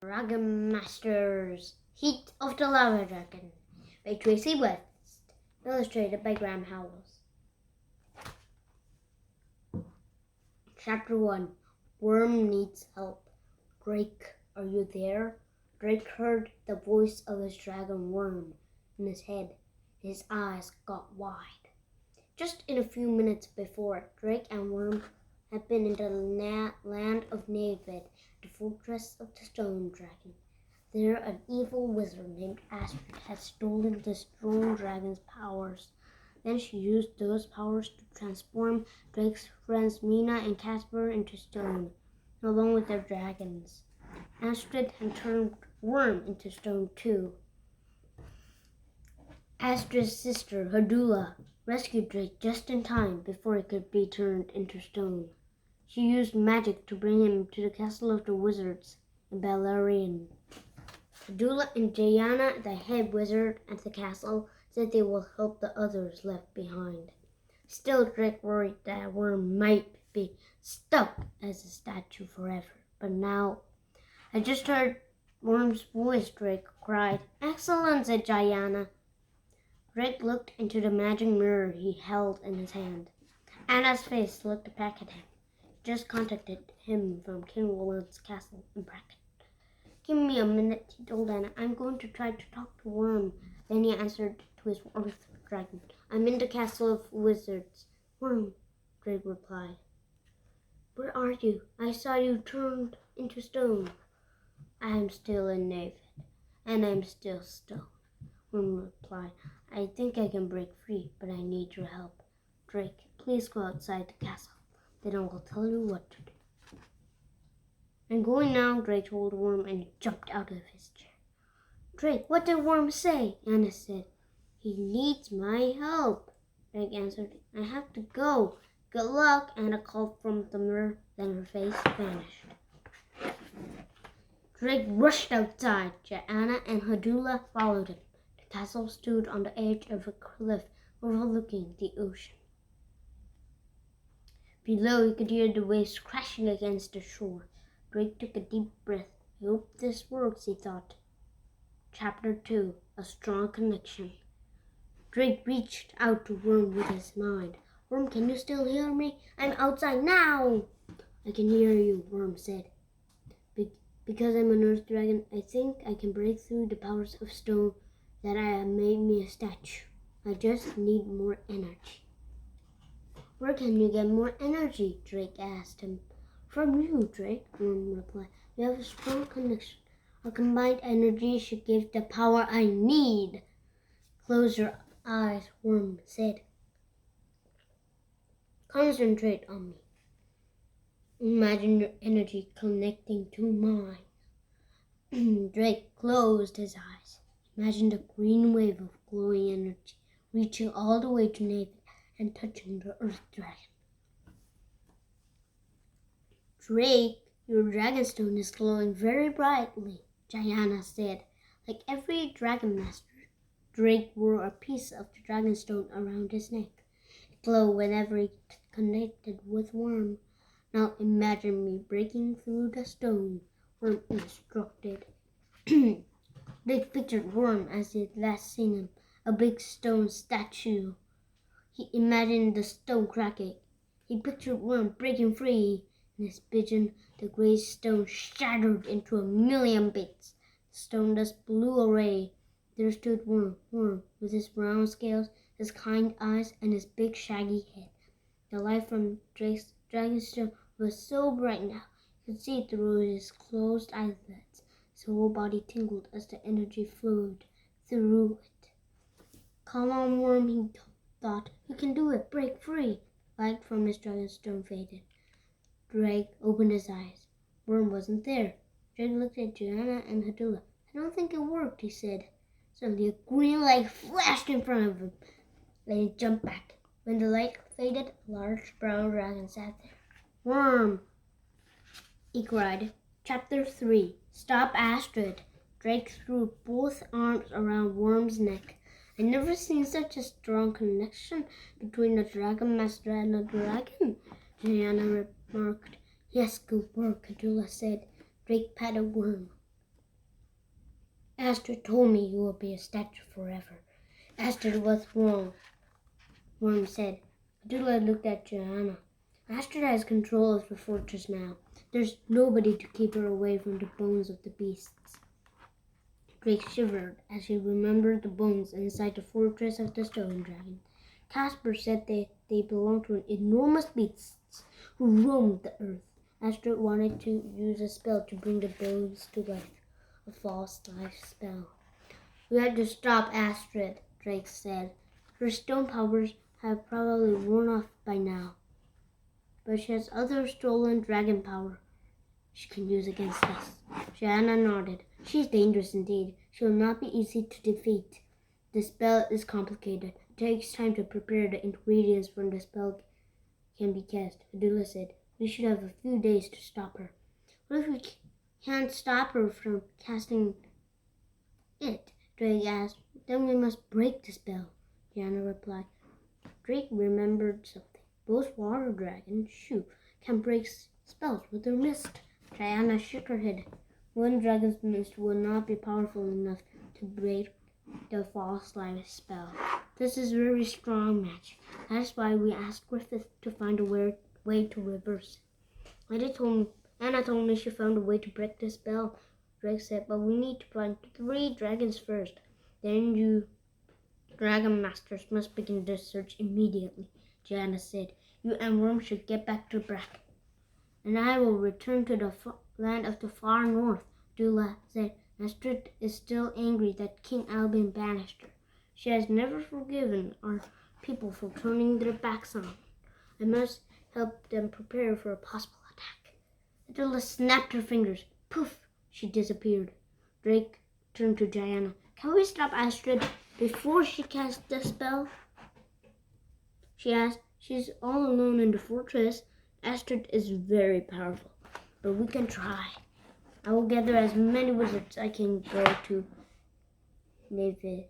Dragon Masters Heat of the Lava Dragon by Tracy West, illustrated by Graham Howells. Chapter 1. Worm Needs Help. Drake, are you there? Drake heard the voice of his dragon Worm in his head. His eyes got wide. Just in a few minutes before, Drake and Worm had been in the land of Navid, the fortress of the Stone Dragon. There, an evil wizard named Astrid had stolen the strong dragon's powers. Then she used those powers to transform Drake's friends Mina and Casper into stone, along with their dragons. Astrid had turned Worm into stone too. Astrid's sister, Hadula, rescued Drake just in time before he could be turned into stone. She used magic to bring him to the castle of the wizards in Beleriand. Hadula and Jayana, the head wizard at the castle, said they will help the others left behind. Still, Drake worried that Worm might be stuck as a statue forever. But now, I just heard Worm's voice, Drake cried. Excellent, said Jayana. Drake looked into the magic mirror he held in his hand. Anna's face looked back at him. Just contacted him from King Roland's castle in Bracken. Give me a minute, he told Anna. I'm going to try to talk to Worm. Then he answered to his earth dragon. I'm in the castle of wizards. Worm, Drake replied. Where are you? I saw you turned into stone. I am still in Navid, and I'm still stone. Worm replied. I think I can break free, but I need your help. Drake, please go outside the castle. Then I will tell you what to do. I'm going now, Drake told Worm, and he jumped out of his chair. Drake, what did Worm say? Anna said. He needs my help, Drake answered. I have to go. Good luck, Anna called from the mirror. Then her face vanished. Drake rushed outside. Anna and Hadula followed him. The castle stood on the edge of a cliff overlooking the ocean. Below, he could hear the waves crashing against the shore. Drake took a deep breath. I hope this works, he thought. Chapter 2. A Strong Connection. Drake reached out to Worm with his mind. Worm, can you still hear me? I'm outside now! I can hear you, Worm said. Because I'm an earth dragon, I think I can break through the powers of stone that have made me a statue. I just need more energy. Where can you get more energy? Drake asked him. From you, Drake, Worm replied. We have a strong connection. Our combined energy should give the power I need. Close your eyes, Worm said. Concentrate on me. Imagine your energy connecting to mine. Drake closed his eyes. Imagined a green wave of glowing energy reaching all the way to Navid and touching the earth dragon. Drake, your dragonstone is glowing very brightly, Jayana said. Like every dragon master, Drake wore a piece of the dragonstone around his neck. It glowed whenever he connected with Worm. Now imagine me breaking through the stone, Worm instructed. Drake pictured Worm as he had last seen him, a big stone statue. He imagined the stone cracking. He pictured Worm breaking free. In his vision, the great stone shattered into a million bits. The stone dust blew away. There stood Worm, with his brown scales, his kind eyes, and his big shaggy head. The light from Drake's dragonstone was so bright now, he could see through his closed eyelids. His whole body tingled as the energy flowed through it. Come on, Worm, he thought. You can do it. Break free. Light from his dragonstone faded. Drake opened his eyes. Worm wasn't there. Drake looked at Joanna and Hadula. I don't think it worked, he said. Suddenly a green light flashed in front of him. Then he jumped back. When the light faded, a large brown dragon sat there. Worm, he cried. Chapter 3. Stop Astrid. Drake threw both arms around Worm's neck. I've never seen such a strong connection between a dragon master and a dragon, Jayana remarked. Yes, good work, Hadula said. Drake patted Worm. Astrid told me you will be a statue forever. Astrid was wrong, Worm said. Adula looked at Joanna. Astrid has control of the fortress now. There's nobody to keep her away from the bones of the beasts. Drake shivered as he remembered the bones inside the fortress of the Stone Dragon. Casper said they belonged to enormous beasts who roamed the earth. Astrid wanted to use a spell to bring the bones to life, a false life spell. We had to stop Astrid, Drake said. Her stone powers have probably worn off by now, but she has other stolen dragon power she can use against us. Joanna nodded. She's dangerous indeed. She will not be easy to defeat. The spell is complicated. It takes time to prepare the ingredients for the spell can be cast. Adula said, we should have a few days to stop her. What if we can't stop her from casting it? Drake asked. Then we must break the spell, Joanna replied. Drake remembered something. Both water dragons, can break spells with their mist. Joanna shook her head. One dragon's mist will not be powerful enough to break the false life spell. This is very strong magic. That's why we asked Griffith to find a way to reverse it. Anna told me she found a way to break the spell, Drake said, but we need to find 3 dragons first. Then you dragon masters must begin the search immediately, Joanna said. You and Worm should get back to Brack. And I will return to the land of the far north, Dula said. Astrid is still angry that King Albin banished her. She has never forgiven our people for turning their backs on. I must help them prepare for a possible attack. Dula snapped her fingers. Poof! She disappeared. Drake turned to Joanna. Can we stop Astrid before she casts the spell? She asked. She's all alone in the fortress. Astrid is very powerful, but we can try. I will gather as many wizards I can go to David.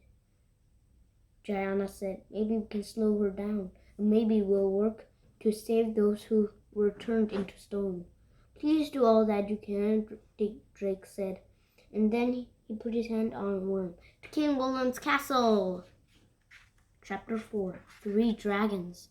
Joanna said, maybe we can slow her down, and maybe we'll work to save those who were turned into stone. Please do all that you can, Drake said, and then he put his hand on Worm. To King Willem's castle! Chapter 4. 3 Dragons.